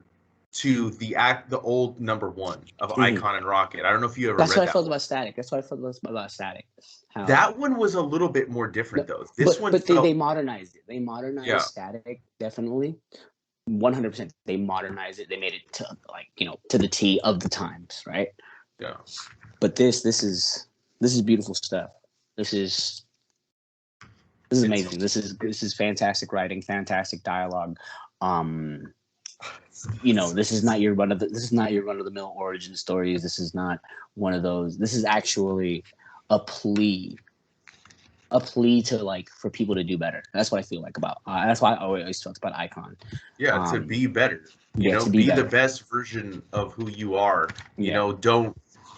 to the old number 1 of Icon and Rocket. I don't know if you ever That's read what I that felt one. about Static. That's what I felt about Static. How, That one was a little bit more different though. This one but felt, they modernized it. They modernized Static, definitely. 100%. They modernized it. They made it to, like, to the T of the times, right? Yeah. But this is beautiful stuff. This is amazing. This is fantastic writing, fantastic dialogue. This is not your run of the mill origin stories. This is not one of those. This is actually a plea to, like, for people to do better. That's what I feel like about. That's why I always talk about Icon. Yeah, to be better. To be better. the best version of who you are. Yeah.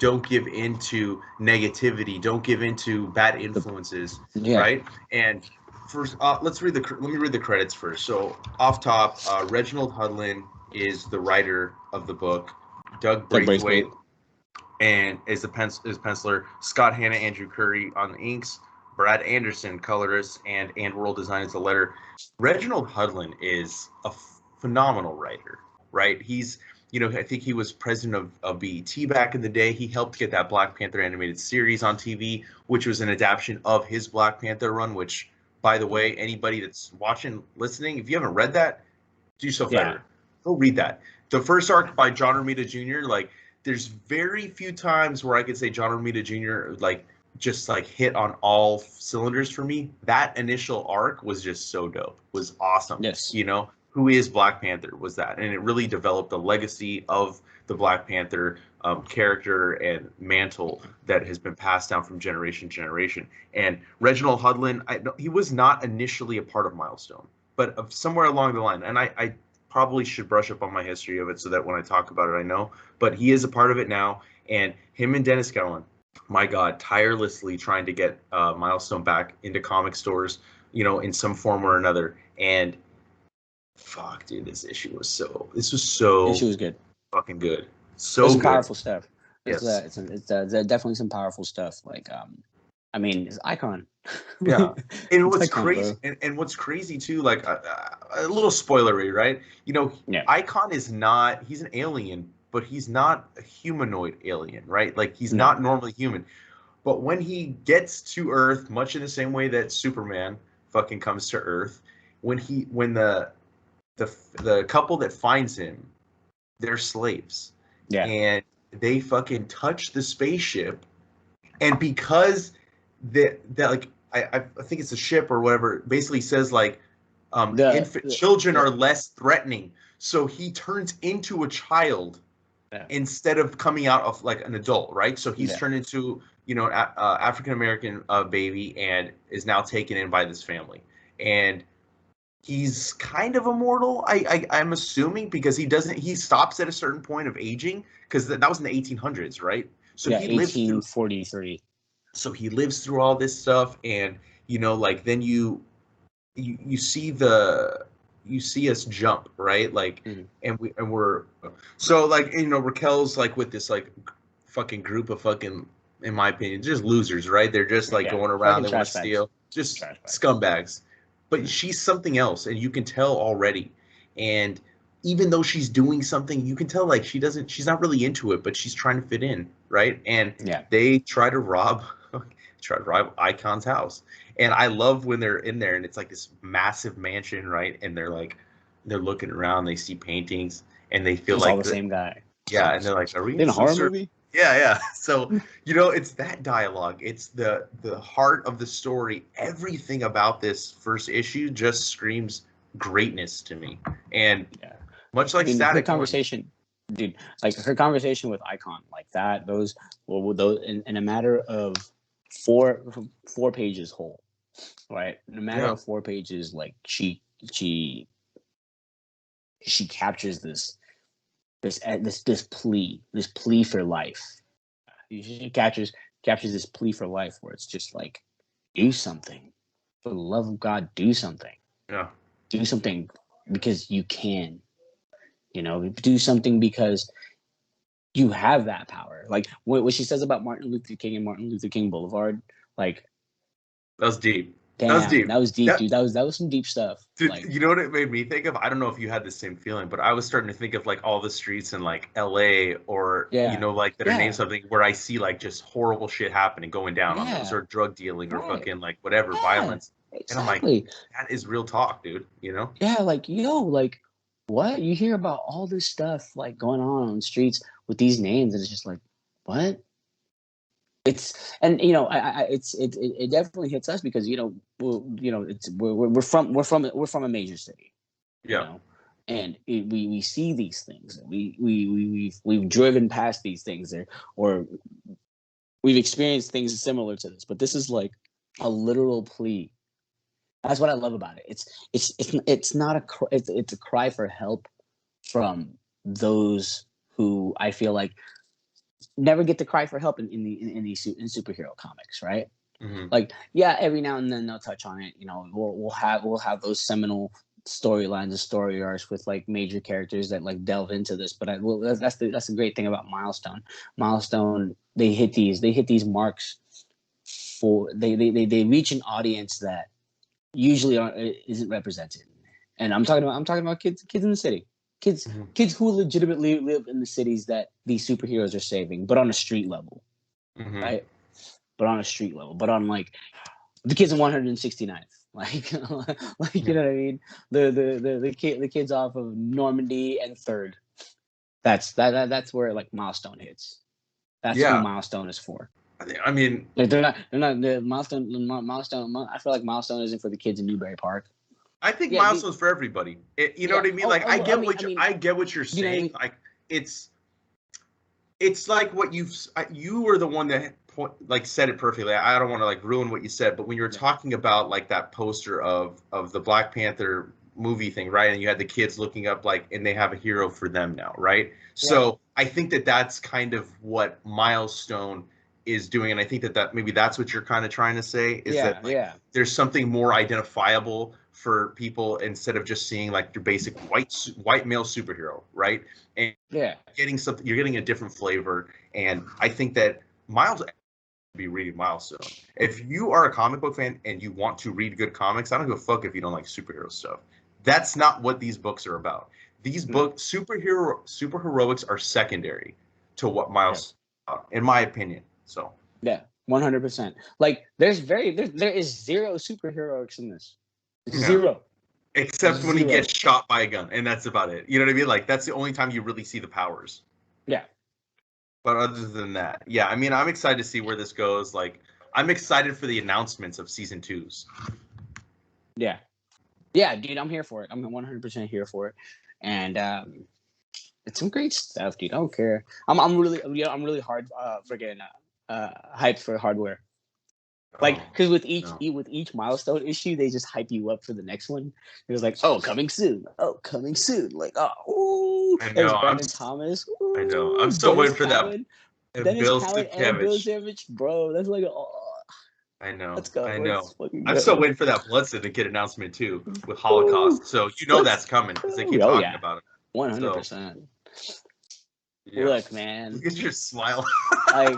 Don't give into negativity. Don't give into bad influences. Yeah. Right. And first, let me read the credits first. So off top, Reginald Hudlin is the writer of the book. Doug Braithwaite and is penciler. Scott Hanna, Andrew Curry on the inks. Brad Anderson, colorist, and World Design is the letter. Reginald Hudlin is a phenomenal writer, right? He's, I think he was president of BET back in the day. He helped get that Black Panther animated series on TV, which was an adaptation of his Black Panther run, which, by the way, anybody that's watching, listening, if you haven't read that, do yourself better. Go read that. The first arc by John Romita Jr., like, there's very few times where I could say John Romita Jr., like, just like hit on all cylinders for me. That initial arc was just so dope. Was awesome. Yes. Who is Black Panther was that, and it really developed the legacy of the Black Panther character and mantle that has been passed down from generation to generation. And Reginald Hudlin, he was not initially a part of Milestone, but somewhere along the line, and I probably should brush up on my history of it so that when I talk about it, I know. But he is a part of it now, and him and Dennis Cowan, my God, tirelessly trying to get Milestone back into comic stores, in some form or another. And fuck, dude, this issue was so good. Fucking good. So There's good. Some powerful stuff. Yes. It's definitely some powerful stuff. Like, it's Icon. Yeah. And what's Icon, crazy, and what's crazy too, like a little spoilery, right? Icon is not, he's an alien, but he's not a humanoid alien, right? Like, he's not normally human. But when he gets to Earth, much in the same way that Superman fucking comes to Earth, when the couple that finds him, they're slaves. Yeah. And they fucking touch the spaceship, and because that like I think it's a ship or whatever, basically says like children are less threatening. So he turns into a child instead of coming out of like an adult, right? So he's turned into African American baby and is now taken in by this family, and he's kind of immortal. I'm assuming, because he stops at a certain point of aging, because that was in the 1800s, right? So he lives 1843. So he lives through all this stuff, and like then you see us jump, right? Like, and we're so like Raquel's like with this like fucking group of fucking, in my opinion, just losers, right? They're just like going around, they want to steal, just scumbags. But she's something else, and you can tell already. And even though she's doing something, you can tell like she's not really into it, but she's trying to fit in, right? And they try to rob Icon's house. And I love when they're in there and it's like this massive mansion, right? And they're looking around, they see paintings, and they feel like all the same guy. Yeah, and they're like, are we in a horror movie? Yeah. So, it's that dialogue. It's the heart of the story. Everything about this first issue just screams greatness to me. And much like Static, her conversation, dude, like her conversation with Icon, like that, those in a matter of four pages whole, right? In a matter of 4 pages, like she captures this plea for life. She captures this plea for life, where it's just like, do something, for the love of God, do something. Yeah, do something because you can. Do something because you have that power. Like what she says about Martin Luther King and Martin Luther King Boulevard, like that was deep. Damn, That was deep. That was deep, dude. That was some deep stuff. Dude, Like, you know what it made me think of? I don't know if you had the same feeling, but I was starting to think of like all the streets in like LA or yeah, like that are named yeah, something where I see like just horrible shit happening going down on those, yeah, or drug dealing or right, fucking like whatever yeah, violence. And I'm like, exactly. that is real talk, dude, you know? Yeah, like, yo, like, what? You hear about all this stuff like going on the streets with these names, and it's just like, what? It's and it definitely hits us because we're from a major city, you Yeah. know, and we see these things. We've driven past these things or we've experienced things similar to this, but this is like a literal plea. That's what I love about it. It's not it's a cry for help from those who I feel like never get to cry for help in superhero comics, right? Hmm. Like, yeah, every now and then they'll touch on it. You know, we'll have those seminal storylines and story arcs with like major characters that like delve into this. But that's the great thing about Milestone. Milestone, they hit these marks for they reach an audience that usually isn't represented. And I'm talking about kids in the city. Hmm. Kids who legitimately live in the cities that these superheroes are saving, but on a street level, Hmm. right? But on a street level, but on like the kids in 169th, like like Yeah. you know what I mean? The kids off of Normandy and Third. That's where like Milestone hits. That's who Yeah. Milestone is for. I mean, Like they're not the Milestone. I feel like Milestone isn't for the kids in Newbury Park. I think Yeah, Milestone's for everybody. You know yeah. what I mean? Like, I get what mean, I get what you're you know what I saying. mean? Like, it's like what you were the one that like said it perfectly. I don't want to like ruin what you said, but when you were talking about like that poster of the Black Panther movie thing, right? And you had the kids looking up like, and they have a hero for them now, right? Yeah, So I think that that's kind of what Milestone is doing, and I think that maybe that's what you're kind of trying to say is yeah, that like yeah, there's something more identifiable for people instead of just seeing like your basic white male superhero, right? And yeah. you're getting a different flavor, and I think that Miles be reading Milestone. If you are a comic book fan and you want to read good comics, I don't give a fuck if you don't like superhero stuff. That's not what these books are about. These No, books, superheroics are secondary to what yeah, Miles, in my opinion. So yeah, 100%. Like, there is zero superheroics in this. yeah, Zero, except when he zero. gets shot by a gun, and that's about it. You know what I mean? Like that's the only time you really see the powers. Yeah, But other than that, yeah, I mean, I'm excited to see where this goes. Like, I'm excited for the announcements of season 2s. yeah, yeah, dude. I'm here for it. I'm 100% here for it, and it's some great stuff, dude. I don't care. I'm really hard freaking hyped for hardware. Like, Oh, because no. with each milestone issue, they just hype you up for the next one. It was like, oh, coming soon. Oh, coming soon. Like, oh, ooh, I there's know. Brandon Thomas. I know. Ooh, I'm still waiting for that. And Dennis Bill Cowan, and Bill Sienkiewicz. Savage, bro. That's like, oh, I know. let's go. I know. Let's fucking I'm still go. waiting for that Blood Syndicate announcement too with Ooh, Holocaust. So you know let's that's coming because they go. keep Oh talking yeah, about it. So 100%. yeah. Look, man. Look at your smile. Like,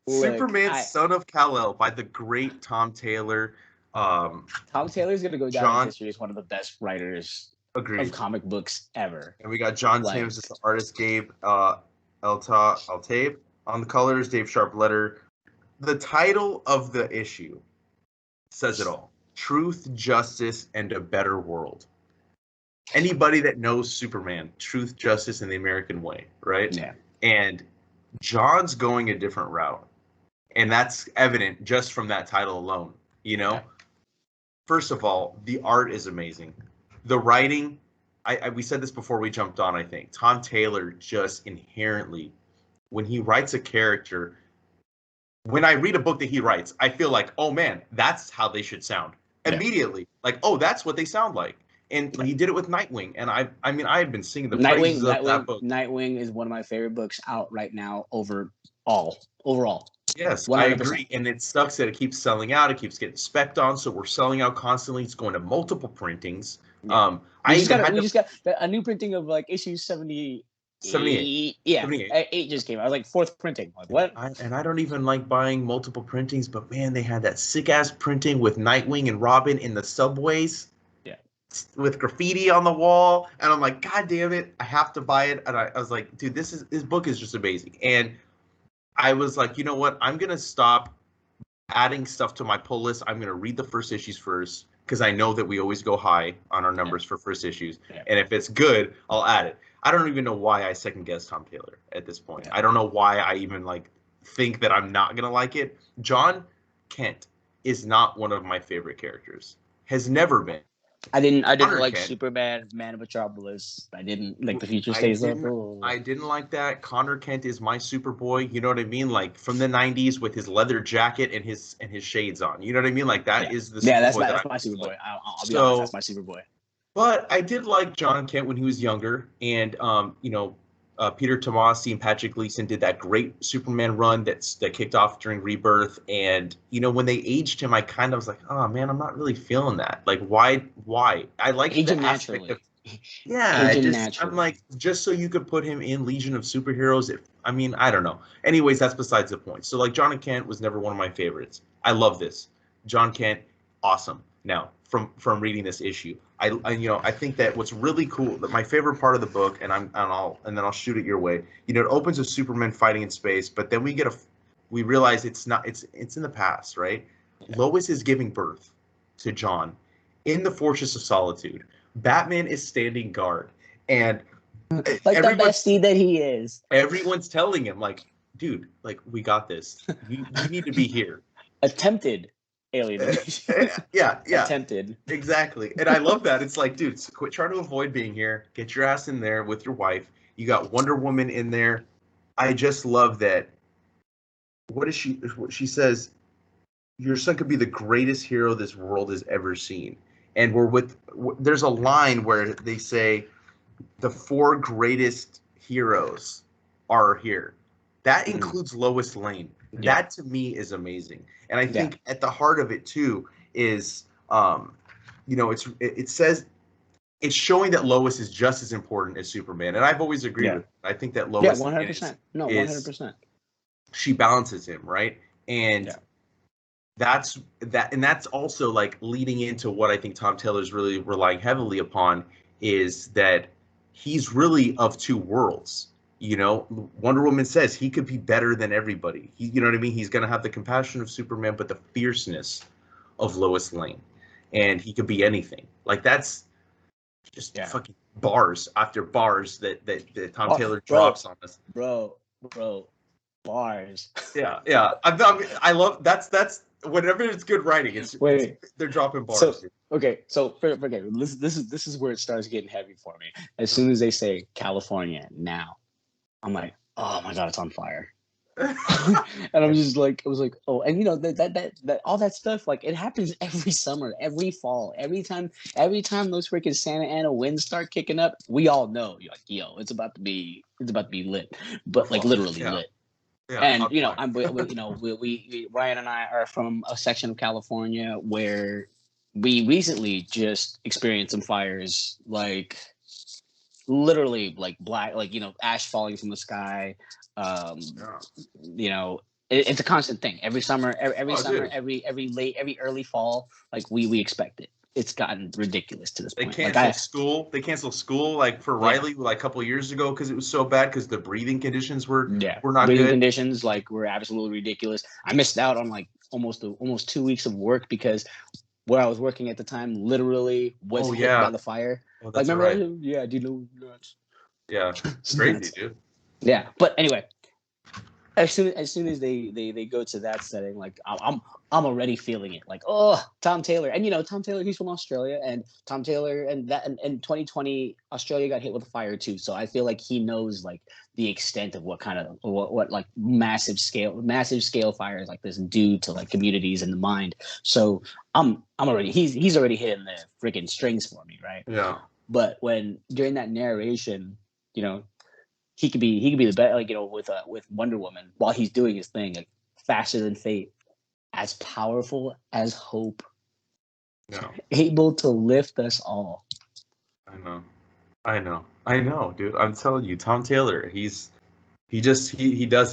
look, Superman, Son of Kal-El by the great Tom Taylor. Tom Taylor's gonna go down in John history as one of the best writers of agreed. comic books ever. And we got John Like, Timms as the artist, Gabe Altabe on the colors, Dave Sharp letter. The title of the issue says it all. Truth, justice, and a better world. Anybody that knows Superman, truth, justice, and the American way, right? yeah, And John's going a different route. And that's evident just from that title alone, you know? yeah, First of all, the art is amazing. The writing, we said this before we jumped on, I think. Tom Taylor just inherently, when he writes a character, when I read a book that he writes, I feel like, oh man, that's how they should sound. yeah. Immediately. Like, oh, that's what they sound like. And he did it with Nightwing. And I mean, I have been singing the praises of that book. Nightwing is one of my favorite books out right now overall. Yes, I 100%. agree. And it sucks that it keeps selling out. It keeps getting specced on. So we're selling out constantly. It's going to multiple printings. Yeah. I even had we just got a new printing of like issue 70 Yeah, 78. 8 just came out. I was like, fourth printing. Like, what? I don't even like buying multiple printings, but man, they had that sick ass printing with Nightwing and Robin in the subways. Yeah. With graffiti on the wall, and I'm like, God damn it, I have to buy it. And I was like, dude, this book is just amazing. And I was like, you know what? I'm gonna stop adding stuff to my pull list. I'm gonna read the first issues first because I know that we always go high on our numbers for first issues. Yeah. And if it's good, I'll add it. I don't even know why I second guess Tom Taylor at this point. Yeah. I don't know why I even like think that I'm not gonna like it. John Kent is not one of my favorite characters. Has never been. I didn't like Kent. Superman, Man of Metropolis. I didn't like The Future Stays Up. I didn't like that. Connor Kent is my Superboy. You know what I mean? Like from the '90s with his leather jacket and his shades on. You know what I mean? Like that is the Superboy that's my Superboy. Like. I'll be honest, that's my Superboy. But I did like John Kent when he was younger, and Peter Tomasi and Patrick Gleason did that great Superman run that kicked off during Rebirth. And when they aged him, I kind of was like, oh man, I'm not really feeling that. Like, why? I like the aspect of, I'm like, just so you could put him in Legion of Superheroes. I don't know. Anyways, that's besides the point. So like, John Kent was never one of my favorites. I love this. John Kent, awesome. Now, from reading this issue, I think that what's really cool, that my favorite part of the book, and then I'll shoot it your way. It opens with Superman fighting in space, but then we realize it's in the past, right? Yeah. Lois is giving birth to John in the Fortress of Solitude. Batman is standing guard, and like the bestie that he is. Everyone's telling him, like, dude, like, we got this. You need to be here. Attempted alienation. Yeah. Attempted. Exactly. And I love that. It's like, dude, quit trying to avoid being here. Get your ass in there with your wife. You got Wonder Woman in there. I just love that. What she says, your son could be the greatest hero this world has ever seen. And there's a line where they say the 4 greatest heroes are here. That includes Lois Lane. Yeah. That to me is amazing. And I think at the heart of it too is, it says it's showing that Lois is just as important as Superman. And I've always agreed with it. I think that Lois 100%. 100%. She balances him, right? And that's also like leading into what I think Tom Taylor's really relying heavily upon is that he's really of two worlds. Wonder Woman says he could be better than everybody. You know what I mean? He's going to have the compassion of Superman, but the fierceness of Lois Lane. And he could be anything. Like, that's just fucking bars after bars that Tom Taylor drops on us. Bro, bars. Yeah. I love, that's, whenever it's good writing, they're dropping bars. So this is where it starts getting heavy for me. As soon as they say California now, I'm like, oh my god, it's on fire. And I was like, oh, and that all that stuff, like, it happens every summer, every fall, every time those freaking Santa Ana winds start kicking up, we all know, you're like, yo, it's about to be lit, but like literally lit. Yeah, and Ryan and I are from a section of California where we recently just experienced some fires, like literally like black, like ash falling from the sky. It's a constant thing every summer, every early fall. Like we expect it. It's gotten ridiculous to this point. They canceled school like for Riley like a couple of years ago because it was so bad because the breathing conditions were not breathing good. Conditions like were absolutely ridiculous. I missed out on like almost 2 weeks of work because where I was working at the time literally was hit by the fire. Oh, that's like, remember? Right. Yeah, do you know nuts? Yeah, crazy, dude. Yeah, but anyway, as soon as they go to that setting, like I'm already feeling it. Like, oh, Tom Taylor, and Tom Taylor, he's from Australia, and Tom Taylor, and that in 2020 Australia got hit with a fire too. So I feel like he knows like the extent of what kind of what like massive scale fires like this do to like communities in the mind. So I'm already he's already hitting the freaking strings for me, right? Yeah. But when during that narration, he could be the best, like with Wonder Woman while he's doing his thing, like faster than fate, as powerful as hope, able to lift us all. I know. I know, dude. I'm telling you, Tom Taylor, he does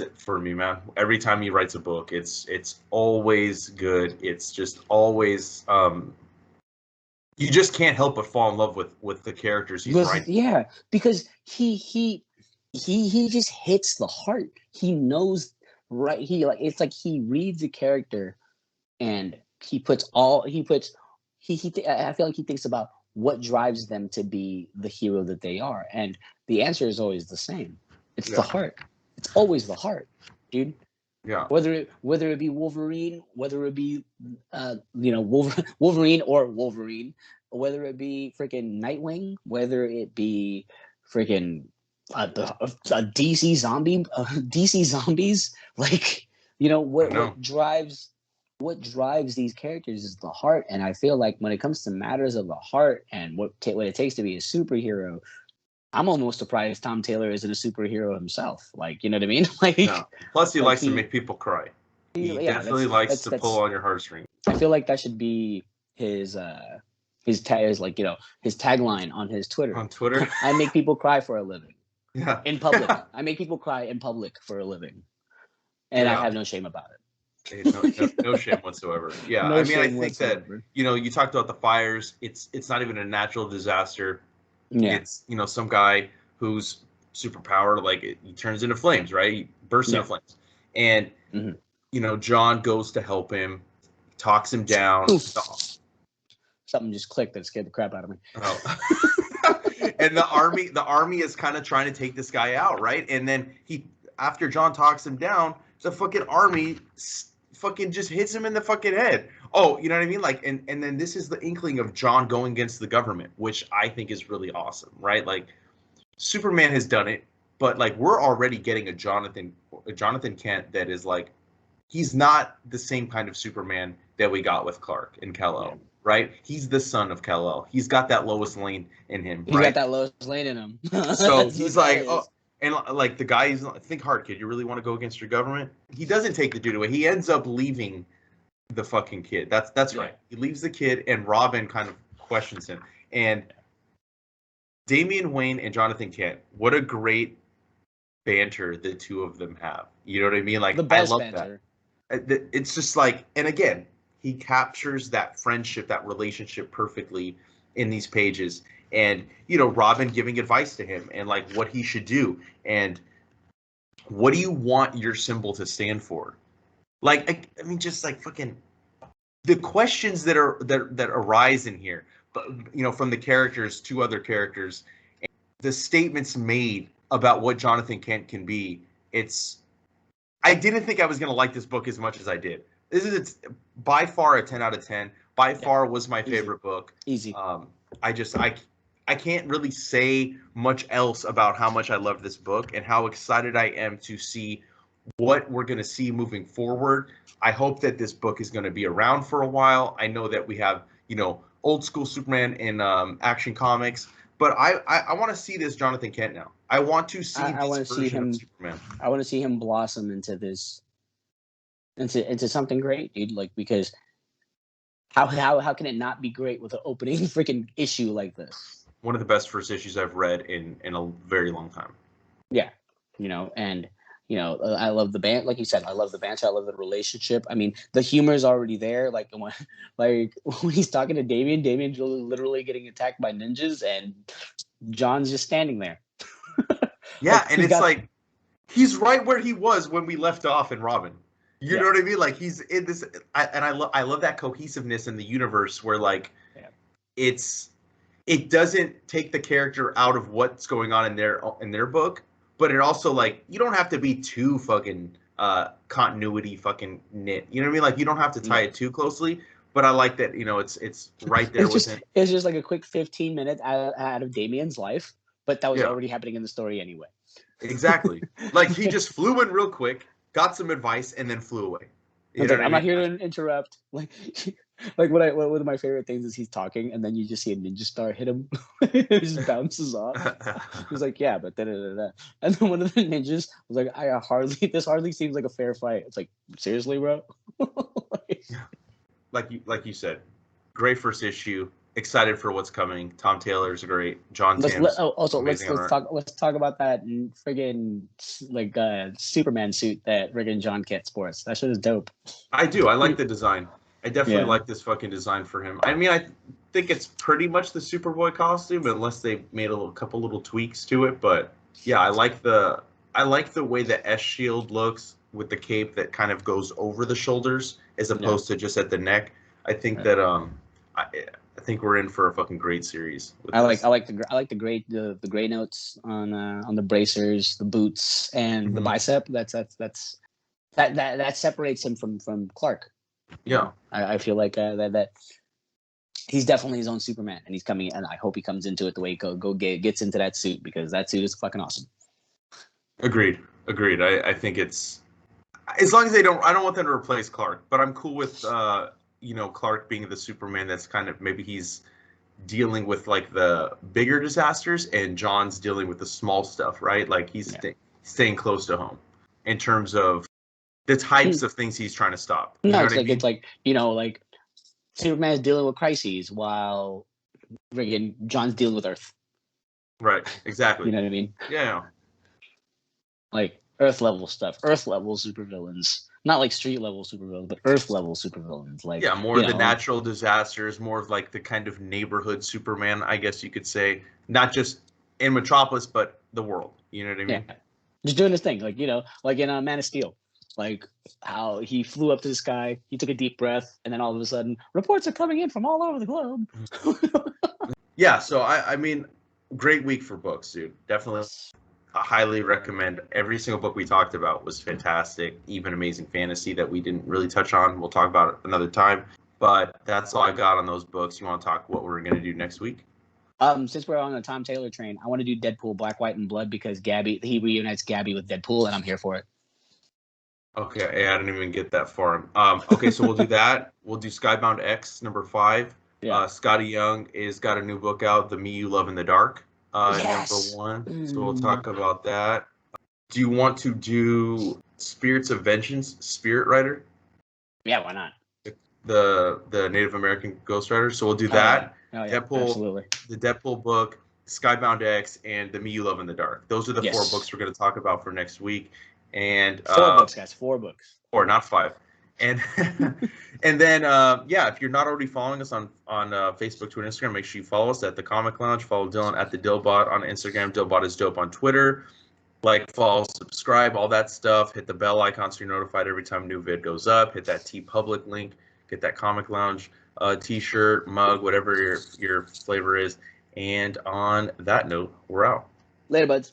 it for me, man. Every time he writes a book, it's always good. It's just always you just can't help but fall in love with the characters he's writing. Yeah, because he just hits the heart. He knows, right? He like, it's like he reads the character and I feel like he thinks about what drives them to be the hero that they are, and the answer is always the same. It's the heart. It's always the heart, dude. Yeah. Whether it be Wolverine, whether it be Wolverine or Wolverine, whether it be freaking Nightwing, whether it be freaking DC zombie, DC zombies, like, what drives these characters is the heart. And I feel like when it comes to matters of the heart and what it takes to be a superhero, I'm almost surprised Tom Taylor isn't a superhero himself. Like, you know what I mean? Like, no. Plus, he like likes to make people cry. He definitely likes to pull on your heartstrings. I feel like that should be his tagline on his Twitter. On Twitter, I make people cry for a living. Yeah. In public, I make people cry in public for a living, and I have no shame about it. No shame whatsoever. Yeah, No I mean, shame I think whatsoever. that you talked about the fires. It's not even a natural disaster. Yeah. It's some guy who's superpowered, like he turns into flames, right? He bursts into flames, and John goes to help him, talks him down. Something just clicked that scared the crap out of me. Oh. And the army is kind of trying to take this guy out, right? And then after John talks him down, the fucking army fucking just hits him in the fucking head. Oh, you know what I mean? Like, and then this is the inkling of John going against the government, which I think is really awesome, right? Like, Superman has done it, but like we're already getting a Jonathan Kent that is like, he's not the same kind of Superman that we got with Clark and Kal-El, right? He's the son of Kal-El. He's got that Lois Lane in him, He's got that Lois Lane in him. So he's like, oh, and like the guy, he's like, think hard, kid. You really want to go against your government? He doesn't take the dude away. He ends up leaving the fucking kid. That's right. He leaves the kid, and Robin kind of questions him. And Damian Wayne and Jonathan Kent, what a great banter the two of them have. You know what I mean? Like, the best I love banter. That. It's just like, and again, he captures that friendship, that relationship perfectly in these pages. And, Robin giving advice to him and like what he should do. And what do you want your symbol to stand for? Like, I mean, just like fucking the questions that arise in here, but from the characters to other characters, the statements made about what Jonathan Kent can be. I didn't think I was going to like this book as much as I did. It's by far a 10 out of 10. By far was my favorite book. Easy. I can't really say much else about how much I love this book and how excited I am to see what we're going to see moving forward. I hope that this book is going to be around for a while. I know that we have, old school Superman in Action Comics, but I want to see this Jonathan Kent now. I want to see this version of Superman. I want to see him blossom into this, into something great, dude. Like, because how can it not be great with an opening freaking issue like this? One of the best first issues I've read in a very long time. Yeah, and I love the band. Like you said, I love the banter. I love the relationship. I mean, the humor is already there. Like when he's talking to Damian's literally getting attacked by ninjas, and John's just standing there. Yeah, and it's like he's right where he was when we left off in Robin. You know what I mean? Like, he's in this, and I love that cohesiveness in the universe where like it doesn't take the character out of what's going on in their book, but it also, like, you don't have to be too fucking continuity fucking knit. You know what I mean? Like, you don't have to tie it too closely. But I like that, it's right there with him. It's just like a quick 15 minutes out of Damian's life, but that was already happening in the story anyway. Exactly. Like, he just flew in real quick, got some advice, and then flew away. I'm not here to interrupt. Like one of my favorite things is he's talking, and then you just see a ninja star hit him. It just bounces off. He's like, yeah, but da-da-da-da. And then one of the ninjas was like, this hardly seems like a fair fight. It's like, seriously, bro? Like you said, great first issue. excited for what's coming. Tom Taylor's great. John Let's Tim's let's amazing on art. talk about that friggin' like Superman suit that friggin' John Kent sports. That shit is dope. I do. I like the design. I definitely Yeah. like this fucking design for him. I mean, I think it's pretty much the Superboy costume, unless they made couple little tweaks to it. But yeah, I like the way the S shield looks with the cape that kind of goes over the shoulders as opposed to just at the neck. I think that I think we're in for a fucking great series. I like the gray notes on the bracers, the boots, and the bicep. That separates him from Clark. Yeah, I feel like that he's definitely his own Superman, and he's coming. And I hope he comes into it the way he gets into that suit, because that suit is fucking awesome. Agreed. I think it's, as long as I don't want them to replace Clark, but I'm cool with Clark being the Superman that's kind of, maybe he's dealing with like the bigger disasters and John's dealing with the small stuff, right? Like he's staying close to home in terms of the types of things he's trying to stop. It's like Superman's dealing with crises while friggin' John's dealing with Earth. Right, exactly. You know what I mean? Yeah. Like Earth level stuff, Earth level supervillains. Not like street level supervillains, but Earth level supervillains. Like, yeah, more of the natural disasters, more of like the kind of neighborhood Superman, I guess you could say. Not just in Metropolis, but the world. You know what I mean? Yeah. Just doing his thing, like like in Man of Steel, like how he flew up to the sky, he took a deep breath, and then all of a sudden, reports are coming in from all over the globe. Yeah, so I mean, great week for books, dude. Definitely. I highly recommend. Every single book we talked about was fantastic. Even Amazing Fantasy that we didn't really touch on. We'll talk about it another time. But that's all I got on those books. You want to talk what we're going to do next week? Since we're on the Tom Taylor train, I want to do Deadpool Black, White, and Blood because he reunites Gabby with Deadpool, and I'm here for it. Okay, I didn't even get that far. Okay, so we'll do that. We'll do Skybound X #5. Yeah. Scotty Young is got a new book out, The Me You Love in the Dark. Yes. #1. So we'll talk about that. Do you want to do Spirits of Vengeance, Spirit Rider? Yeah, why not? The Native American Ghost Rider. So we'll do that. Oh, yeah, Deadpool, absolutely. The Deadpool book, Skybound X, and The Me You Love in the Dark. Those are the 4 books we're going to talk about for next week. And 4 books, guys. 4 books. 4, not 5. And and then if you're not already following us on Facebook, Twitter, Instagram, make sure you follow us at the Comic Lounge. Follow Dylan at the Dillbot on Instagram. Dillbot is dope on Twitter. Like, follow, subscribe, all that stuff. Hit the bell icon so you're notified every time a new vid goes up. Hit that TeePublic link. Get that Comic Lounge t-shirt, mug, whatever your flavor is. And on that note, we're out. Later, buds.